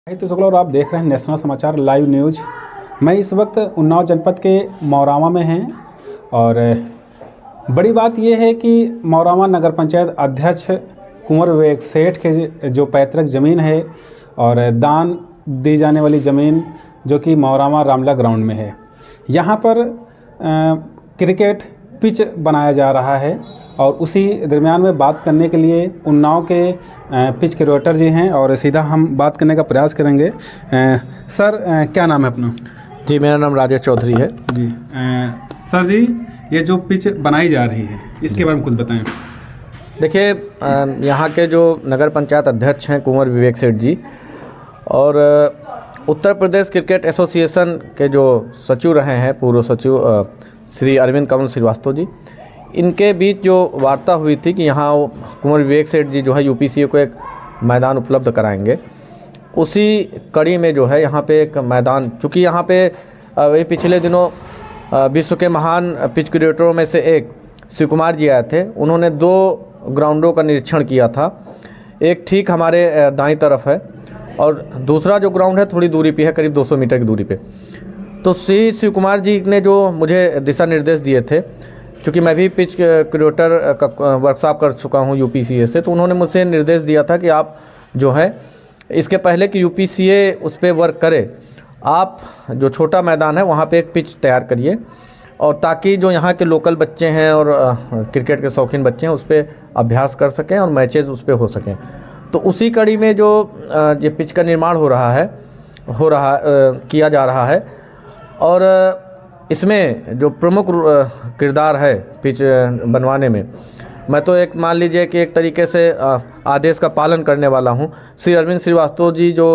तो शुक्ला और आप देख रहे हैं नेशनल समाचार लाइव न्यूज। मैं इस वक्त उन्नाव जनपद के मौरामा में हैं और बड़ी बात यह है कि मौरामा नगर पंचायत अध्यक्ष कुंवर विवेक सेठ के जो पैतृक ज़मीन है और दान दी जाने वाली ज़मीन जो कि मौरामा रामला ग्राउंड में है, यहाँ पर क्रिकेट पिच बनाया जा रहा है और उसी दरमियान में बात करने के लिए उन्नाव के पिच क्यूरेटर जी हैं और सीधा हम बात करने का प्रयास करेंगे। सर, क्या नाम है अपना? जी, मेरा नाम राजेश चौधरी है। जी सर जी, ये जो पिच बनाई जा रही है इसके बारे में कुछ बताएं। देखिए, यहाँ के जो नगर पंचायत अध्यक्ष हैं कुंवर विवेक सेठ जी और उत्तर प्रदेश क्रिकेट एसोसिएशन के जो सचिव रहे हैं, पूर्व सचिव श्री अरविंद कमल श्रीवास्तव जी, इनके बीच जो वार्ता हुई थी कि यहाँ कुंवर विवेक सेठ जी जो है यूपीसीए को एक मैदान उपलब्ध कराएंगे, उसी कड़ी में जो है यहाँ पे एक मैदान, चूँकि यहाँ पे ये पिछले दिनों विश्व के महान पिच क्रिकेटरों में से एक शिव कुमार जी आए थे। उन्होंने 2 ग्राउंडों का निरीक्षण किया था। एक ठीक हमारे दाईं तरफ है और दूसरा जो ग्राउंड है थोड़ी दूरी पे है, करीब 200 मीटर की दूरी पे। तो श्री शिव कुमार जी ने जो मुझे दिशा निर्देश दिए थे, क्योंकि मैं भी पिच क्रिकेटर का वर्कशॉप कर चुका हूँ यूपीसीए से, तो उन्होंने मुझसे निर्देश दिया था कि आप जो है इसके पहले कि यूपीसीए उस पर वर्क करे, आप जो छोटा मैदान है वहाँ पे एक पिच तैयार करिए और ताकि जो यहाँ के लोकल बच्चे हैं और क्रिकेट के शौकीन बच्चे हैं उस पर अभ्यास कर सकें और मैचेस उस पर हो सकें। तो उसी कड़ी में जो ये पिच का निर्माण किया जा रहा है और इसमें जो प्रमुख किरदार है पिच बनवाने में, मैं तो एक मान लीजिए कि एक तरीके से आदेश का पालन करने वाला हूं। श्री अरविंद श्रीवास्तव जी जो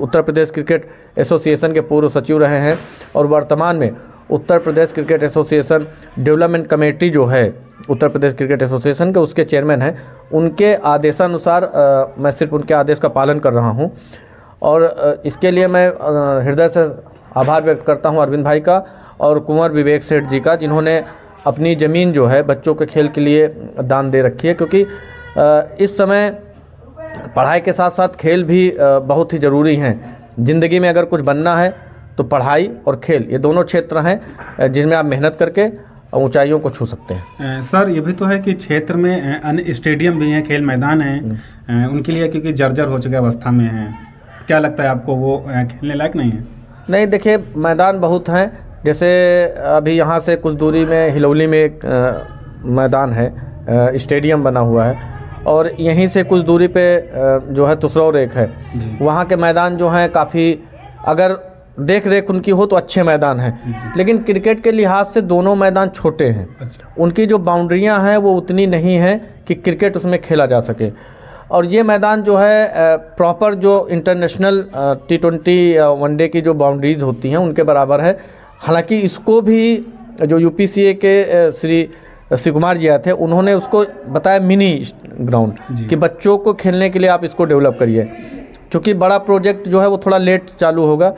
उत्तर प्रदेश क्रिकेट एसोसिएशन के पूर्व सचिव रहे हैं और वर्तमान में Uttar Pradesh cricket association development committee जो है उत्तर प्रदेश क्रिकेट एसोसिएशन के, उसके चेयरमैन हैं, उनके आदेशानुसार मैं सिर्फ उनके आदेश का पालन कर रहा हूँ और इसके लिए मैं हृदय से आभार व्यक्त करता हूं अरविंद भाई का और कुंवर विवेक सेठ जी का, जिन्होंने अपनी ज़मीन जो है बच्चों के खेल के लिए दान दे रखी है। क्योंकि इस समय पढ़ाई के साथ साथ खेल भी बहुत ही ज़रूरी हैं। ज़िंदगी में अगर कुछ बनना है तो पढ़ाई और खेल, ये दोनों क्षेत्र हैं जिनमें आप मेहनत करके ऊंचाइयों को छू सकते हैं। सर, ये भी तो है कि क्षेत्र में अन्य स्टेडियम भी हैं, खेल मैदान हैं उनके लिए, क्योंकि जर्जर हो चुके अवस्था में हैं। क्या लगता है आपको, वो खेलने लायक नहीं है? नहीं, देखिए, मैदान बहुत हैं। जैसे अभी यहाँ से कुछ दूरी में हिलौली में एक मैदान है, स्टेडियम बना हुआ है और यहीं से कुछ दूरी पे जो है तुसरौर एक है, वहाँ के मैदान जो हैं काफ़ी, अगर देख रेख उनकी हो तो अच्छे मैदान हैं, लेकिन क्रिकेट के लिहाज से दोनों मैदान छोटे हैं। उनकी जो बाउंड्रियाँ हैं वो उतनी नहीं हैं कि क्रिकेट उसमें खेला जा सके। और ये मैदान जो है प्रॉपर जो इंटरनेशनल T20 वनडे की जो बाउंड्रीज़ होती हैं उनके बराबर है। हालांकि इसको भी जो यूपीसीए के श्री शिव कुमार जी आए थे, उन्होंने उसको बताया मिनी ग्राउंड, कि बच्चों को खेलने के लिए आप इसको डेवलप करिए। क्योंकि बड़ा प्रोजेक्ट जो है वो थोड़ा लेट चालू होगा,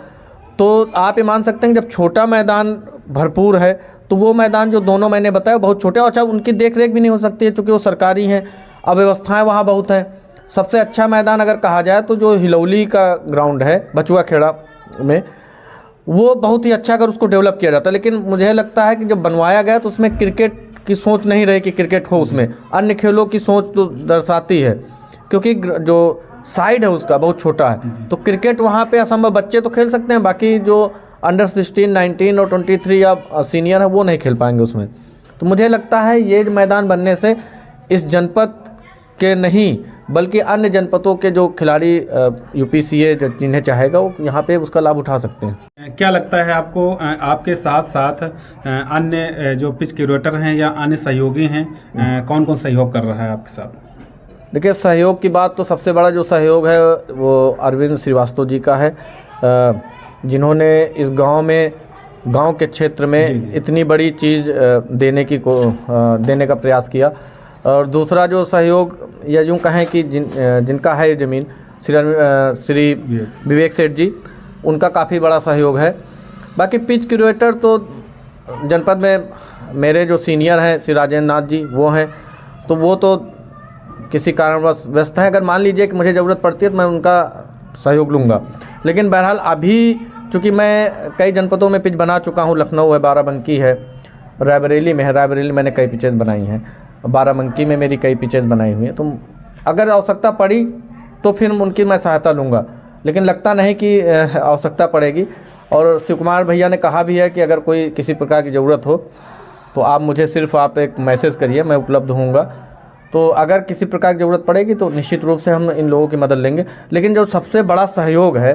तो आप ये मान सकते हैं जब छोटा मैदान भरपूर है तो वो मैदान जो दोनों मैंने बताया बहुत छोटे, और अच्छा उनकी देख रेख भी नहीं हो सकती है क्योंकि वो सरकारी हैं, अव्यवस्थाएँ वहाँ बहुत हैं। सबसे अच्छा मैदान अगर कहा जाए तो जो हिलौली का ग्राउंड है बचुआ खेड़ा में, वो बहुत ही अच्छा अगर उसको डेवलप किया जाता है। लेकिन मुझे लगता है कि जब बनवाया गया तो उसमें क्रिकेट की सोच नहीं रही कि क्रिकेट हो, उसमें अन्य खेलों की सोच तो दर्शाती है, क्योंकि जो साइड है उसका बहुत छोटा है। तो क्रिकेट वहाँ पे असंभव, बच्चे तो खेल सकते हैं, बाकी जो अंडर 16, 19 और 23 या सीनियर है वो नहीं खेल पाएंगे उसमें। तो मुझे लगता है ये मैदान बनने से इस जनपद के नहीं बल्कि अन्य जनपदों के जो खिलाड़ी यूपीसीए जिन्हें चाहेगा वो यहाँ पे उसका लाभ उठा सकते हैं। क्या लगता है आपको, आपके साथ साथ अन्य जो पिच क्यूरेटर हैं या अन्य सहयोगी हैं, कौन कौन सहयोग कर रहा है आपके साथ? देखिए, सहयोग की बात तो सबसे बड़ा जो सहयोग है वो अरविंद श्रीवास्तव जी का है, जिन्होंने इस गांव के क्षेत्र में इतनी बड़ी चीज़ देने का प्रयास किया। और दूसरा जो सहयोग, या यूँ कहें कि जिनका है ये ज़मीन, श्री विवेक सेठ जी, उनका काफ़ी बड़ा सहयोग है। बाकी पिच क्यूरेटर तो जनपद में मेरे जो सीनियर हैं श्री राजेंद्र नाथ जी, वो हैं, तो वो तो किसी कारणवश व्यस्त हैं। अगर मान लीजिए कि मुझे ज़रूरत पड़ती है तो मैं उनका सहयोग लूँगा। लेकिन बहरहाल अभी चूँकि मैं कई जनपदों में पिच बना चुका हूँ, लखनऊ है, बाराबंकी है, रायबरेली में है, रायबरेली मैंने कई पिचेज़ बनाई हैं, बाराबंकी में मेरी कई पिचेज़ बनाई हुई हैं। तो अगर आवश्यकता पड़ी तो फिर उनकी मैं सहायता लूँगा, लेकिन लगता नहीं कि आवश्यकता पड़ेगी। और शिव कुमार भैया ने कहा भी है कि अगर कोई किसी प्रकार की ज़रूरत हो तो आप मुझे सिर्फ आप एक मैसेज करिए, मैं उपलब्ध होऊंगा। तो अगर किसी प्रकार की ज़रूरत पड़ेगी तो निश्चित रूप से हम इन लोगों की मदद लेंगे। लेकिन जो सबसे बड़ा सहयोग है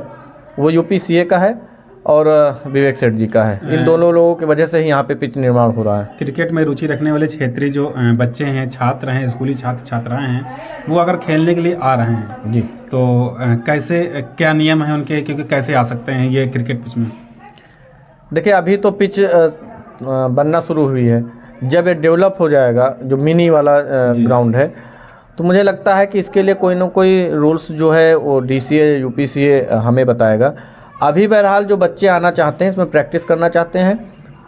वो UPCA का है और विवेक सेठ जी का है। इन दोनों लोगों की वजह से ही यहाँ पे पिच निर्माण हो रहा है। क्रिकेट में रुचि रखने वाले क्षेत्रीय जो बच्चे हैं, छात्र हैं, स्कूली छात्र छात्राएं हैं, वो अगर खेलने के लिए आ रहे हैं जी, तो कैसे, क्या नियम है उनके, क्योंकि कैसे आ सकते हैं ये क्रिकेट पिच में? देखिए अभी तो पिच बनना शुरू हुई है। जब ये डेवलप हो जाएगा, जो मिनी वाला ग्राउंड है, तो मुझे लगता है कि इसके लिए कोई ना कोई रूल्स जो है वो DCA UPCA हमें बताएगा। अभी बहरहाल जो बच्चे आना चाहते हैं, इसमें प्रैक्टिस करना चाहते हैं,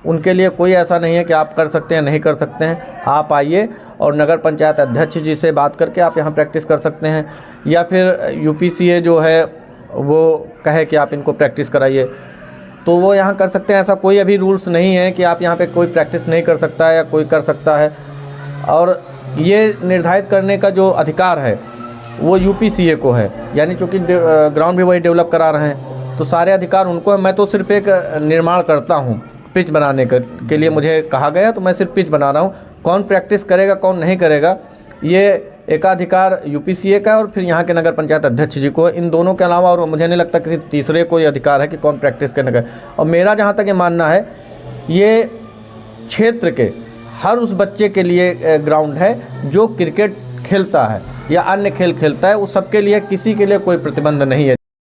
उनके लिए कोई ऐसा नहीं है कि आप कर सकते हैं नहीं कर सकते हैं। आप आइए और नगर पंचायत अध्यक्ष जी से बात करके आप यहाँ प्रैक्टिस कर सकते हैं, या फिर UPCA जो है वो कहे कि आप इनको प्रैक्टिस कराइए तो वो यहाँ कर सकते हैं। ऐसा कोई अभी रूल्स नहीं है कि आप यहाँ पे कोई प्रैक्टिस नहीं कर सकता है या कोई कर सकता है। और ये निर्धारित करने का जो अधिकार है वो UPCA को है, यानी चूँकि ग्राउंड भी वही डेवलप करा रहे हैं तो सारे अधिकार उनको है। मैं तो सिर्फ एक निर्माण करता हूँ, पिच बनाने के लिए मुझे कहा गया तो मैं सिर्फ पिच बना रहा हूँ। कौन प्रैक्टिस करेगा कौन नहीं करेगा ये एकाधिकार UPCA का और फिर यहाँ के नगर पंचायत अध्यक्ष जी को, इन दोनों के अलावा और मुझे नहीं लगता किसी तीसरे को ये अधिकार है कि कौन प्रैक्टिस करने का। और मेरा जहाँ तक ये मानना है, ये क्षेत्र के हर उस बच्चे के लिए ग्राउंड है जो क्रिकेट खेलता है या अन्य खेल खेलता है, उस सबके लिए, किसी के लिए कोई प्रतिबंध नहीं है।